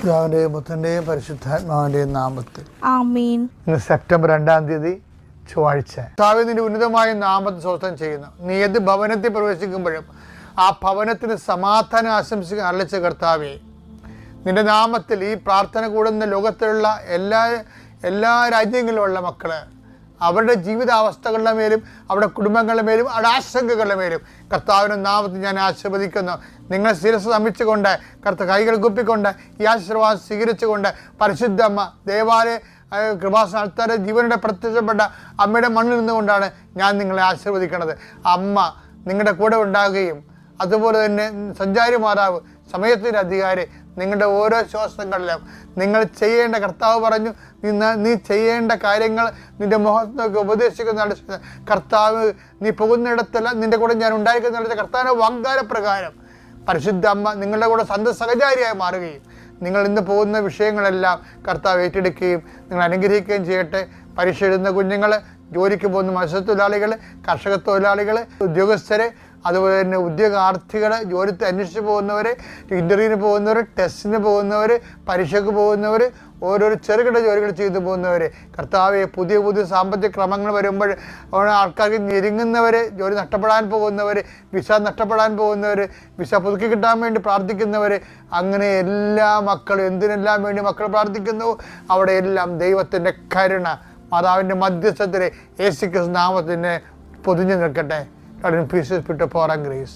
പിതാവിന്റെയും പുത്രന്റെയും പരിശുദ്ധാത്മാവിന്റെയും നാമത്തിൽ ആമേൻ. ഇന്ന് സെപ്റ്റംബർ 2 ചൊവ്വാഴ്ച. കർത്താവേ, നിന്റെ ഉന്നതമായ നാമത്തെ സ്വസ്ഥം ചെയ്യുന്നു. നീ ഏത് ഭവനത്തിൽ പ്രവേശിക്കുമ്പോഴും ആ ഭവനത്തിന് സമാധാനം ആശംസിക്കാൻ അരളിച്ച കർത്താവേ, നിന്റെ നാമത്തിൽ ഈ പ്രാർത്ഥന കൂടുന്ന ലോകത്തിലുള്ള എല്ലാ രാജ്യങ്ങളിലുള്ള മക്കള് അവരുടെ ജീവിതാവസ്ഥകളുടെ മേലും അവരുടെ കുടുംബങ്ങളുടെ മേലും അവരുടെ ആശങ്കകളുടെ മേലും കർത്താവിൻ്റെ നാമത്തിൽ ഞാൻ ആശീർവദിക്കുന്നു. നിങ്ങൾ ശിരസ് നമിച്ചുകൊണ്ട് കൈകൾ കുപ്പിക്കൊണ്ട് ഈ ആശീർവാദം സ്വീകരിച്ചുകൊണ്ട് പരിശുദ്ധ അമ്മ ദേവാലയ കൃപാസ്ഥാനത്താരെ ജീവനുടെ പ്രത്യക്ഷപ്പെട്ട അമ്മയുടെ മണ്ണിൽ നിന്നുകൊണ്ടാണ് ഞാൻ നിങ്ങളെ ആശീർവദിക്കുന്നത്. അമ്മ നിങ്ങളുടെ കൂടെ ഉണ്ടാകുകയും അതുപോലെ തന്നെ സഞ്ചാരി മാതാവ് സമയത്തിൻ്റെ അധികാരി നിങ്ങളുടെ ഓരോ ശ്വാസങ്ങളിലും നിങ്ങൾ ചെയ്യേണ്ട, കർത്താവ് പറഞ്ഞു, നീ ചെയ്യേണ്ട കാര്യങ്ങൾ നിന്റെ മുഖത്തൊക്കെ ഉപദേശിക്കുന്ന കർത്താവ്, നീ പോകുന്നിടത്തല്ല നിന്റെ കൂടെ ഞാൻ ഉണ്ടായിരിക്കുന്ന കർത്താവിൻ്റെ വാഗ്ദാനപ്രകാരം പരിശുദ്ധ അമ്മ നിങ്ങളുടെ കൂടെ സഹചാരിയായി മാറുകയും നിങ്ങൾ ഇന്ന് പോകുന്ന വിഷയങ്ങളെല്ലാം കർത്താവ് ഏറ്റെടുക്കുകയും നിങ്ങൾ അനുഗ്രഹിക്കുകയും ചെയ്യട്ടെ. പരീക്ഷ എഴുതുന്ന കുഞ്ഞുങ്ങൾ, ജോലിക്ക് പോകുന്ന മത്സ്യത്തൊഴിലാളികൾ, കർഷക തൊഴിലാളികൾ, ഉദ്യോഗസ്ഥരെ, അതുപോലെ തന്നെ ഉദ്യോഗാർത്ഥികൾ, ജോലി അന്വേഷിച്ച് പോകുന്നവർ, ഇൻ്റർവ്യൂവിന് പോകുന്നവർ, ടെസ്റ്റിന് പോകുന്നവർ, പരീക്ഷയ്ക്ക് പോകുന്നവർ, ഓരോരോ ചെറുകിട ജോലികൾ ചെയ്തു പോകുന്നവർ, കർത്താവെ പുതിയ സാമ്പത്തിക ക്രമങ്ങൾ വരുമ്പോൾ ആൾക്കാർക്ക് ഞെരുങ്ങുന്നവർ, ജോലി നഷ്ടപ്പെടാൻ പോകുന്നവർ, വിസ നഷ്ടപ്പെടാൻ പോകുന്നവർ, വിസ പുതുക്കി കിട്ടാൻ വേണ്ടി പ്രാർത്ഥിക്കുന്നവർ, അങ്ങനെ എല്ലാ മക്കളും എന്തിനെല്ലാം വേണ്ടി മക്കൾ പ്രാർത്ഥിക്കുന്നു അവിടെ എല്ലാം ദൈവത്തിൻ്റെ കരുണ മാതാവിൻ്റെ മധ്യസ്ഥത്തിൽ യേശുക്രിസ്തു നാമത്തിന് പൊതിഞ്ഞു നിൽക്കട്ടെ. God increases Peter power and grace.